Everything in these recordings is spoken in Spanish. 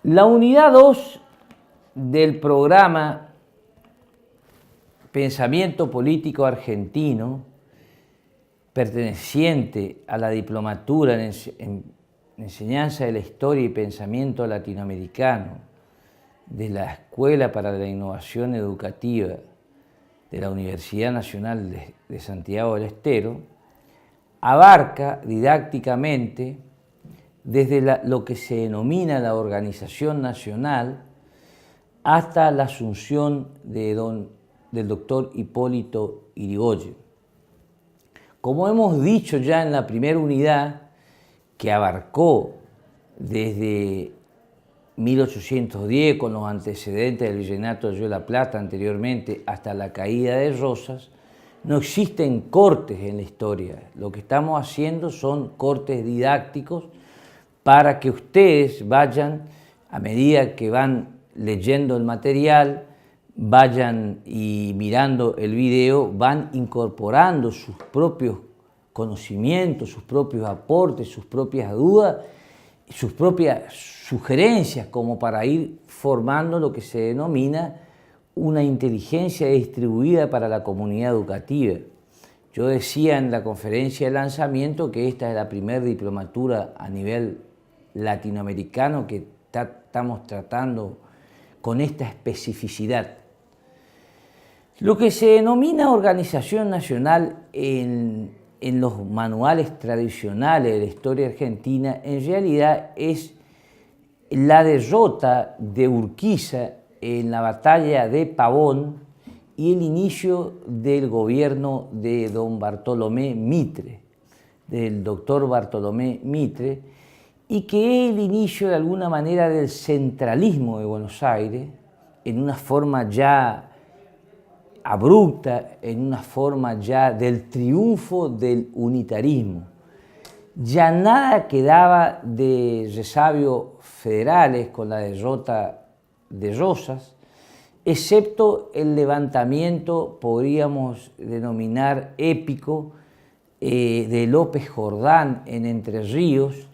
La unidad 2 del programa Pensamiento Político Argentino, perteneciente a la diplomatura en Enseñanza de la Historia y Pensamiento Latinoamericano de la Escuela para la Innovación Educativa de la Universidad Nacional de Santiago del Estero, abarca didácticamente desde lo que se denomina la organización nacional hasta la asunción del doctor Hipólito Yrigoyen. Como hemos dicho ya en la primera unidad, que abarcó desde 1810 con los antecedentes del Virreinato de Río de la Plata anteriormente hasta la caída de Rosas, no existen cortes en la historia. Lo que estamos haciendo son cortes didácticos para que ustedes vayan, a medida que van leyendo el material, vayan y mirando el video, van incorporando sus propios conocimientos, sus propios aportes, sus propias dudas, sus propias sugerencias, como para ir formando lo que se denomina una inteligencia distribuida para la comunidad educativa. Yo decía en la conferencia de lanzamiento que esta es la primera diplomatura a nivel latinoamericano que estamos tratando con esta especificidad. Lo que se denomina organización nacional en los manuales tradicionales de la historia argentina, en realidad es la derrota de Urquiza en la batalla de Pavón y el inicio del gobierno de don Bartolomé Mitre, del doctor Bartolomé Mitre, y que es el inicio de alguna manera del centralismo de Buenos Aires en una forma ya abrupta, en una forma ya del triunfo del unitarismo. Ya nada quedaba de resabios federales con la derrota de Rosas, excepto el levantamiento, podríamos denominar épico, de López Jordán en Entre Ríos,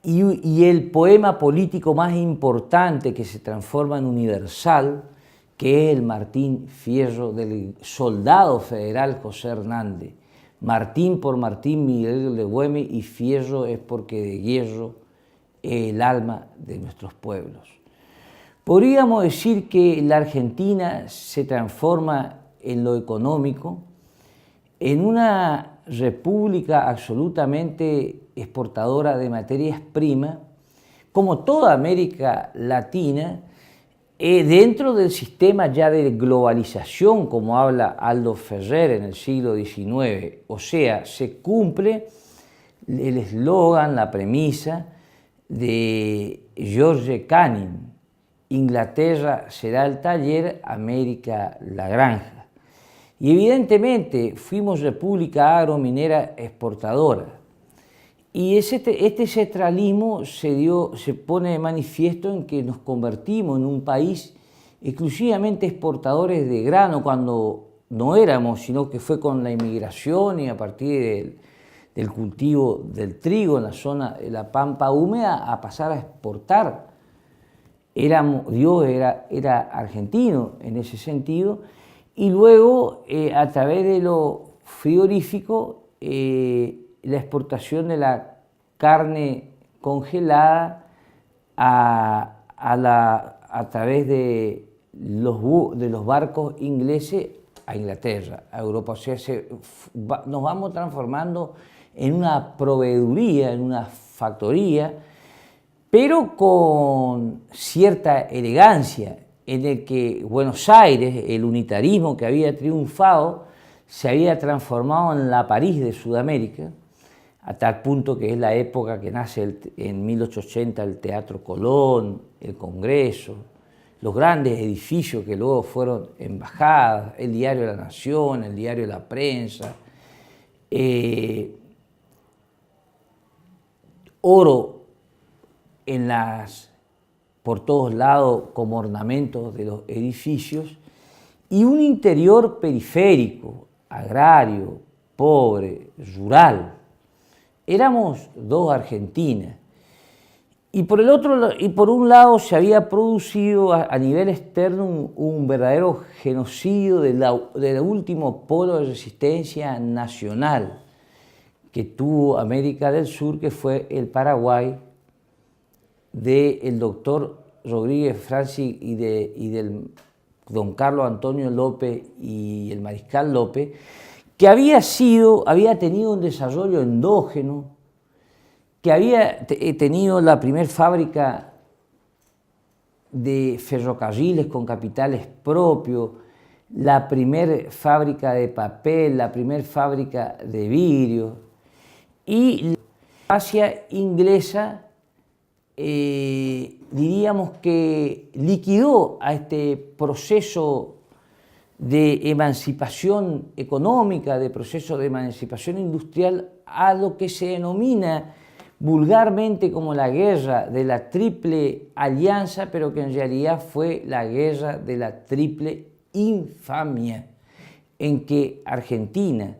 y el poema político más importante que se transforma en universal, que es el Martín Fierro del soldado federal José Hernández. Martín por Martín Miguel de Güemes y Fierro es porque de hierro es el alma de nuestros pueblos. Podríamos decir que la Argentina se transforma en lo económico en una república absolutamente exportadora de materias primas, como toda América Latina, dentro del sistema ya de globalización, como habla Aldo Ferrer en el siglo XIX, o sea, se cumple el eslogan, la premisa de George Canning: Inglaterra será el taller, América la granja. Y evidentemente fuimos república agrominera exportadora. Y este centralismo se pone de manifiesto en que nos convertimos en un país exclusivamente exportadores de grano, cuando no éramos, sino que fue con la inmigración y a partir del cultivo del trigo en la zona de la pampa húmeda a pasar a exportar. Dios era argentino en ese sentido, y luego a través de lo frigorífico, la exportación de la carne congelada a través de los barcos ingleses a Inglaterra, a Europa. O sea, nos vamos transformando en una proveeduría, en una factoría, pero con cierta elegancia, en el que Buenos Aires, el unitarismo que había triunfado, se había transformado en la París de Sudamérica, a tal punto que es la época que nace en 1880 el Teatro Colón, el Congreso, los grandes edificios que luego fueron embajadas, el Diario de la Nación, el Diario de la Prensa, oro por todos lados como ornamentos de los edificios, y un interior periférico, agrario, pobre, rural. Éramos dos Argentinas. Y por un lado se había producido a nivel externo un verdadero genocidio del último polo de resistencia nacional que tuvo América del Sur, que fue el Paraguay, del doctor Rodríguez Franci y del don Carlos Antonio López y el mariscal López, que había tenido un desarrollo endógeno, que había tenido la primera fábrica de ferrocarriles con capitales propios, la primera fábrica de papel, la primera fábrica de vidrio, y la diplomacia inglesa diríamos que liquidó a este proceso de emancipación económica, de proceso de emancipación industrial, a lo que se denomina vulgarmente como la guerra de la Triple Alianza, pero que en realidad fue la guerra de la Triple Infamia, en que Argentina,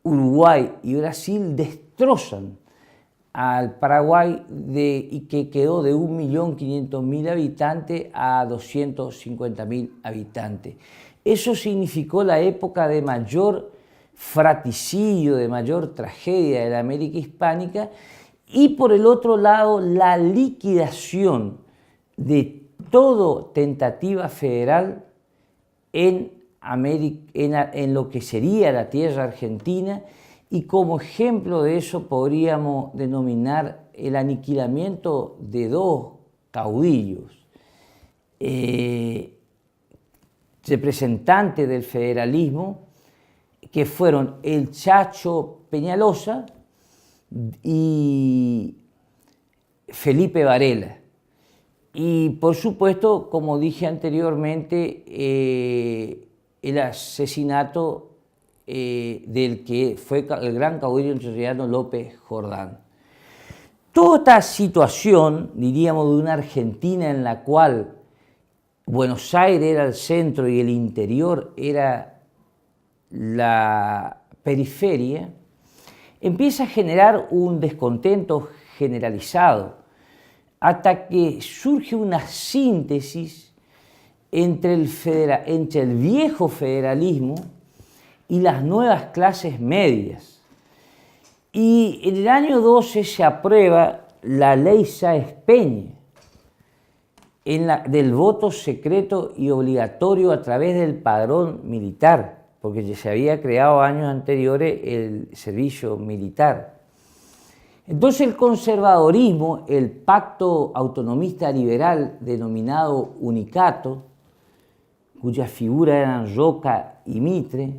Uruguay y Brasil destrozan al Paraguay y que quedó de 1.500.000 habitantes a 250.000 habitantes. Eso significó la época de mayor fratricidio, de mayor tragedia de la América hispánica, y por el otro lado la liquidación de toda tentativa federal en lo que sería la tierra argentina, y como ejemplo de eso podríamos denominar el aniquilamiento de dos caudillos, representantes del federalismo, que fueron el Chacho Peñalosa y Felipe Varela. Y por supuesto, como dije anteriormente, el asesinato del que fue el gran caudillo entrerriano López Jordán. Toda esta situación, diríamos, de una Argentina en la cual Buenos Aires era el centro y el interior era la periferia, empieza a generar un descontento generalizado, hasta que surge una síntesis entre el viejo federalismo y las nuevas clases medias. Y en el año 12 se aprueba la ley Sáenz Peña, del voto secreto y obligatorio a través del padrón militar, porque ya se había creado años anteriores el servicio militar. Entonces el conservadorismo, el pacto autonomista liberal denominado Unicato, cuyas figuras eran Roca y Mitre,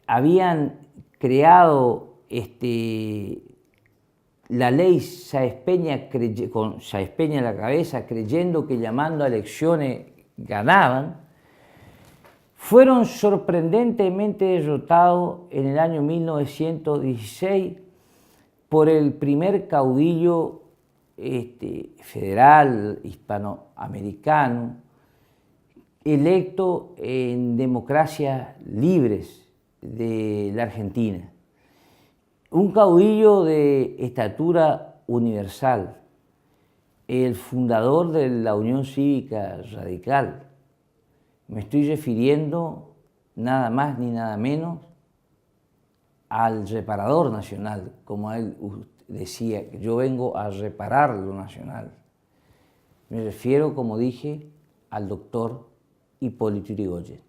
habían creado la ley Sáenz Peña, con Sáenz Peña a la cabeza, creyendo que llamando a elecciones ganaban, fueron sorprendentemente derrotados en el año 1916 por el primer caudillo federal hispanoamericano electo en democracias libres de la Argentina. Un caudillo de estatura universal, el fundador de la Unión Cívica Radical. Me estoy refiriendo nada más ni nada menos al reparador nacional, como él decía, yo vengo a reparar lo nacional. Me refiero, como dije, al doctor Hipólito Yrigoyen.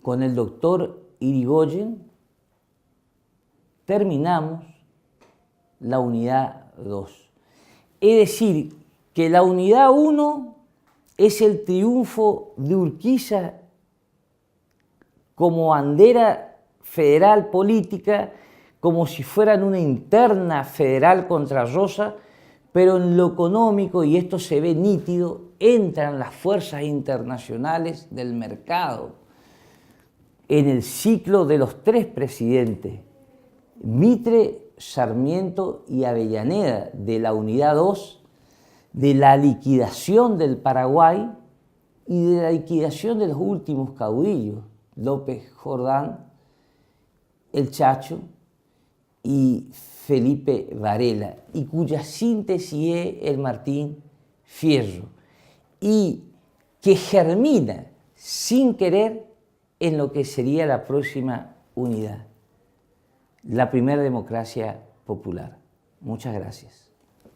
Con el doctor Yrigoyen terminamos la unidad 2. Es decir, que la unidad 1 es el triunfo de Urquiza como bandera federal política, como si fueran una interna federal contra Rosa, pero en lo económico, y esto se ve nítido, entran las fuerzas internacionales del mercado en el ciclo de los tres presidentes, Mitre, Sarmiento y Avellaneda, de la unidad 2, de la liquidación del Paraguay y de la liquidación de los últimos caudillos, López Jordán, el Chacho y Felipe Varela, y cuya síntesis es el Martín Fierro, y que germina sin querer en lo que sería la próxima unidad, la primera democracia popular. Muchas gracias.